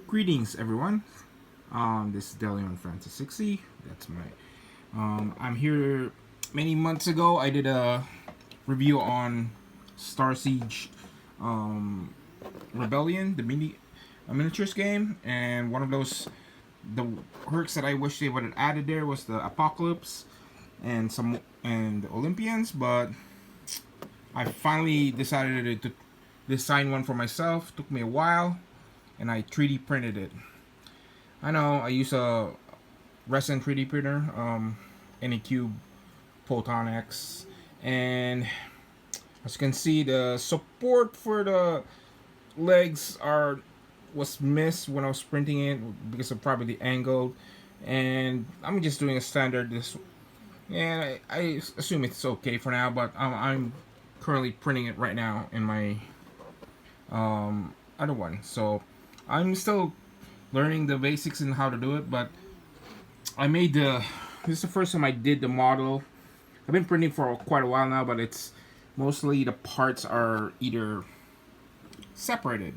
Greetings, everyone. This is Delion Francis 60. That's my. I'm here. Many months ago, I did a review on Starsiege Rebellion, the miniatures game, and one of the perks that I wish they would have added there was the Apocalypse and the Olympians, but I finally decided to design one for myself. Took me a while, and I 3D printed it. I know I use a resin 3D printer, Anycube Photon X, and as you can see, the support for the legs was missed when I was printing it because of probably the angle, and I'm just doing a standard and I assume it's okay for now, but I'm currently printing it right now in my other one, so I'm still learning the basics and how to do it. But this is the first time I did the model. I've been printing for quite a while now, but it's mostly the parts are either separated.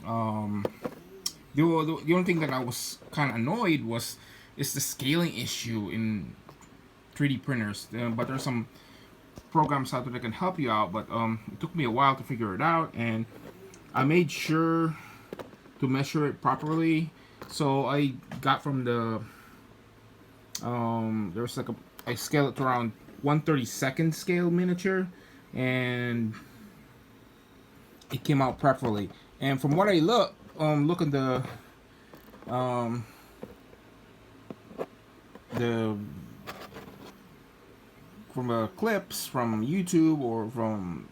The only thing that I was kind of annoyed is the scaling issue in 3D printers. But there's some programs out there that can help you out. But it took me a while to figure it out, and I made sure to measure it properly. So I got from the there's like I scaled it to around 1/32 scale miniature, and it came out properly. And from what I look at the from clips from YouTube or from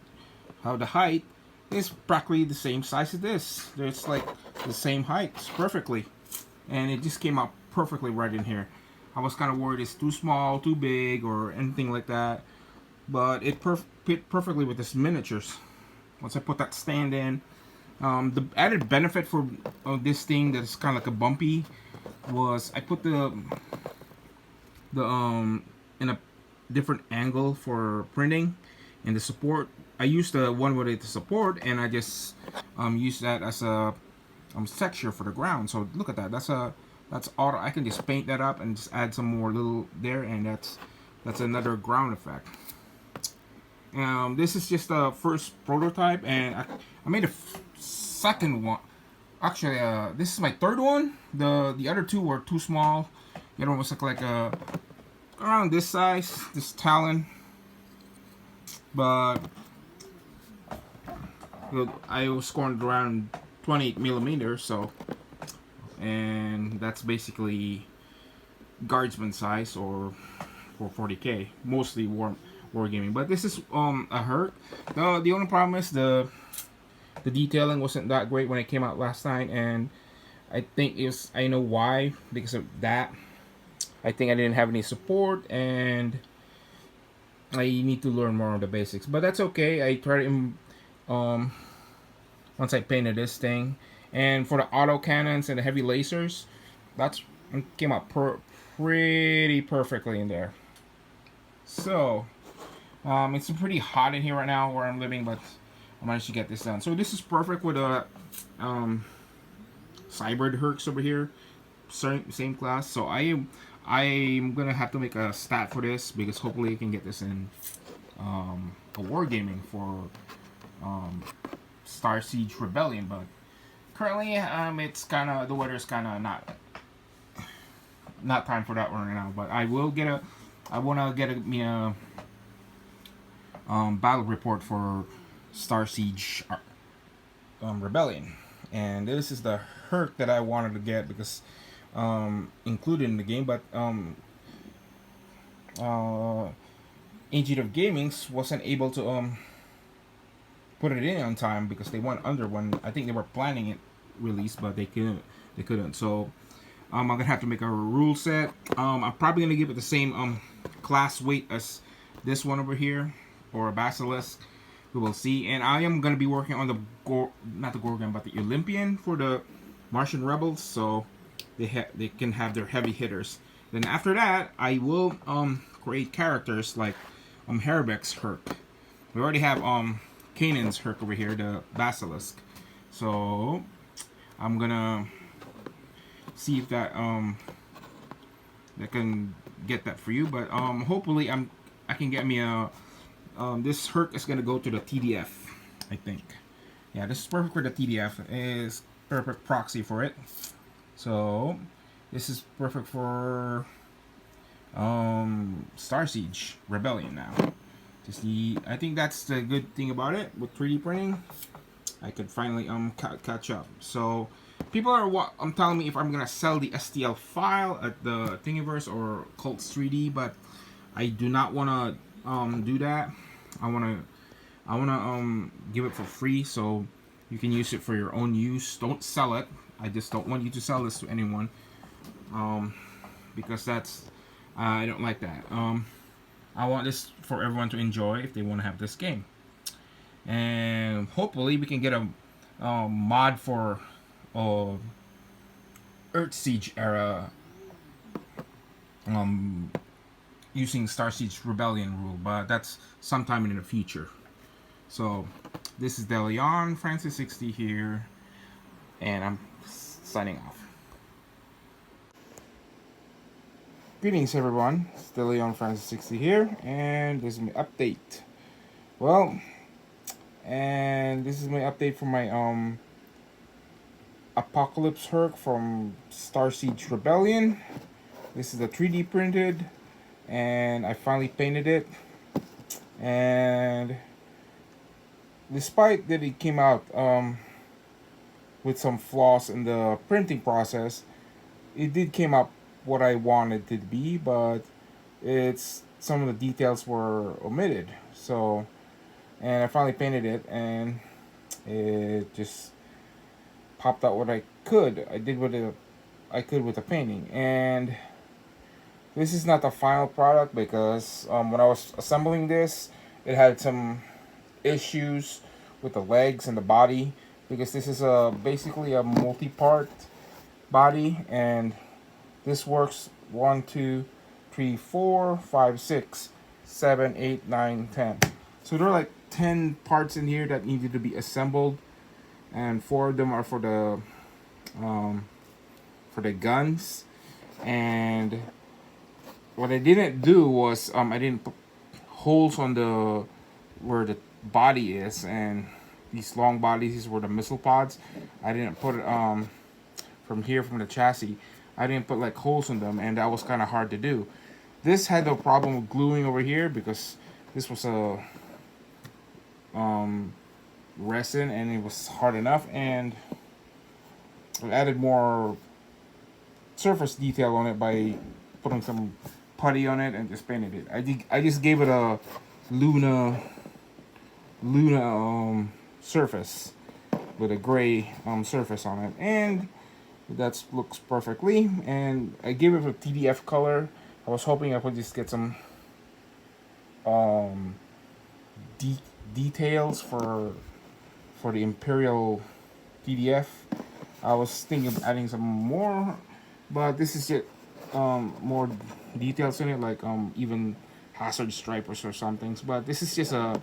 how the height is practically the same size as this. It's like the same height perfectly, and it just came out perfectly right in here. I was kind of worried it's too small, too big, or anything like that, but it fit perfectly with this miniatures. Once I put that stand in, the added benefit for this thing that's kind of like a bumpy was I put the in a different angle for printing, and the support. I used the one with the support, and I just used that as a texture for the ground. So look at that. That's auto. I can just paint that up and just add some more little there, and that's another ground effect. This is just the first prototype, and I made a second one. Actually, this is my third one. The other two were too small. The other one was like around this size, this talon. But I was scoring around 28 millimeters, so, and that's basically guardsman size or for 40K, mostly wargaming. But this is a Herc. The only problem is the detailing wasn't that great when it came out last time, and I think I know why, because of that. I think I didn't have any support, and I need to learn more of the basics, but that's okay. I tried it once I painted this thing, and for the auto cannons and the heavy lasers, that came out pretty perfectly in there. So it's pretty hot in here right now where I'm living, but I managed to get this done. So this is perfect with a Cybrid Hercs over here, same class. So I'm gonna have to make a stat for this, because hopefully I can get this in a wargaming for Starsiege Rebellion. But currently, it's kind of, the weather's kind of not time for that one right now. But I wanna get me a battle report for Starsiege Rebellion, and this is the Herc that I wanted to get because included in the game, but Agent of Gaming's wasn't able to put it in on time because they went under when I think they were planning it release, but they couldn't. So I'm gonna have to make a rule set. I'm probably gonna give it the same class weight as this one over here, or a Basilisk. We will see. And I am gonna be working on not the Gorgon, but the Olympian for the Martian Rebels, so they can have their heavy hitters. Then after that, I will create characters like Herbeck's Herc. We already have Kanan's Herc over here, the Basilisk. So I'm gonna see if that that can get that for you. But hopefully I can get me a this Herc is gonna go to the TDF, I think. Yeah, this is perfect for the TDF. Is perfect proxy for it. So this is perfect for Starsiege Rebellion now. Just I think that's the good thing about it with 3D printing. I could finally catch up. So people are telling me if I'm gonna sell the STL file at the Thingiverse or Cults 3D, but I do not wanna do that. I wanna give it for free so you can use it for your own use. Don't sell it. I just don't want you to sell this to anyone, because that's I don't like that. I want this for everyone to enjoy if they want to have this game, and hopefully we can get a mod for Earthsiege era using Starsiege Rebellion rule, but that's sometime in the future. So this is DeLeon Francis 60 here, and I'm signing off. Greetings everyone, it's DeLeon Francis 60 here, and this is my update. Well, and this is my update for my Apocalypse Herc from Starsiege Rebellion. This is a 3D printed, and I finally painted it. And despite that it came out with some flaws in the printing process, it did came out what I wanted it to be, but it's some of the details were omitted. So, and I finally painted it, and it just popped out what I could. I did what I could with the painting, and this is not the final product because when I was assembling this, it had some issues with the legs and the body, because this is basically a multi-part body, and this works 1, 2, 3, 4, 5, 6, 7, 8, 9, 10. So there are like 10 parts in here that needed to be assembled, and 4 of them are for the guns. And what I didn't do was I didn't put holes on the where the body is, and these long bodies, these were the missile pods. I didn't put it from here, from the chassis, I didn't put like holes in them, and that was kind of hard to do. This had no problem with gluing over here because this was a resin, and it was hard enough, and I added more surface detail on it by putting some putty on it and just painted it. I just gave it a Luna surface with a gray surface on it, and that looks perfectly. And I gave it a TDF color. I was hoping I could just get some details for the Imperial TDF. I was thinking of adding some more, but this is just more details in it, like even hazard stripers or something. But this is just a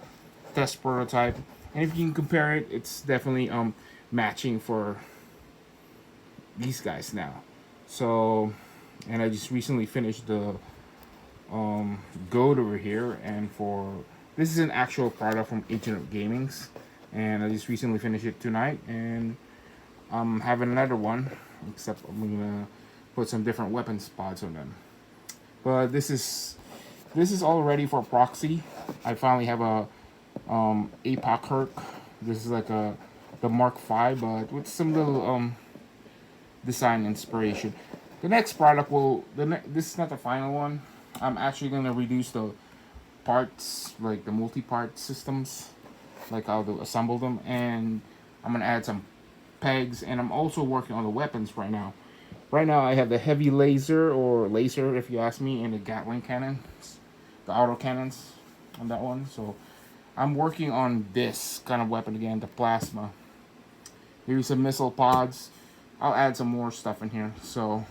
test prototype, and if you can compare it, it's definitely matching for these guys now. So, and I just recently finished the goat over here, and for this is an actual product from Agent of Gaming's, and I just recently finished it tonight, and I'm having another one, except I'm gonna put some different weapon spots on them. But this is all ready for proxy. I finally have a Apocalypse Herc. This is like the Mark V, but with some little design inspiration. The next product this is not the final one. I'm actually gonna reduce the parts, like the multi-part systems, like how to assemble them, and I'm gonna add some pegs, and I'm also working on the weapons right now. Right now I have the heavy laser, or laser if you ask me, and the Gatling cannons, the auto cannons on that one. So I'm working on this kind of weapon again, the plasma. Here's some missile pods. I'll add some more stuff in here. So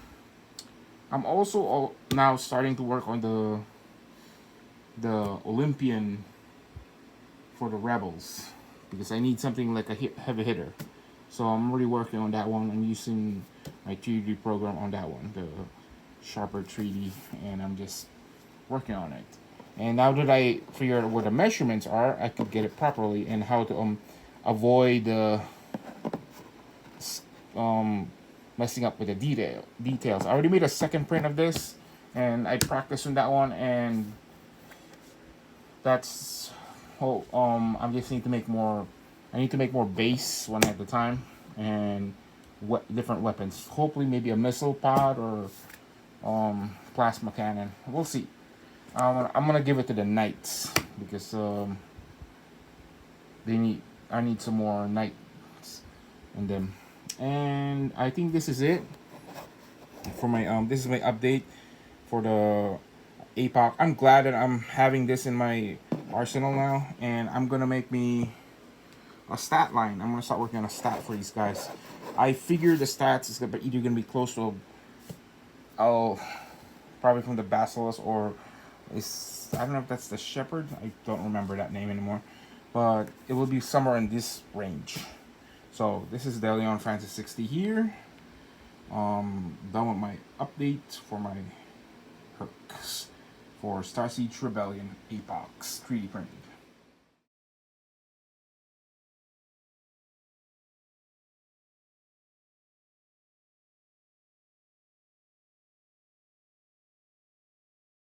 I'm also now starting to work on the Olympian for the rebels, because I need something like a heavy hitter. So I'm really working on that one. I'm using my 3D program on that one, the Sharper 3D, and I'm just working on it. And now that I figure out where the measurements are, I could get it properly and how to avoid um messing up with the details. I already made a second print of this, and I practiced on that one, and that's I just need to make more. I need to make more base one at a time, and different weapons. Hopefully, maybe a missile pod or plasma cannon. We'll see. I'm gonna give it to the knights because they need. I need some more knights in them, and I think this is it for my This is my update for the APOC. I'm glad that I'm having this in my arsenal now, and I'm gonna make me a stat line. I'm gonna start working on a stat for these guys. I figure the stats is either gonna be close to probably from the Basilisk or I don't know if that's the Shepherd. I don't remember that name anymore, but it will be somewhere in this range. So this is Deleon Francis 60 here. Done with my update for my Hercs for Starsiege Rebellion Apox 3D printed.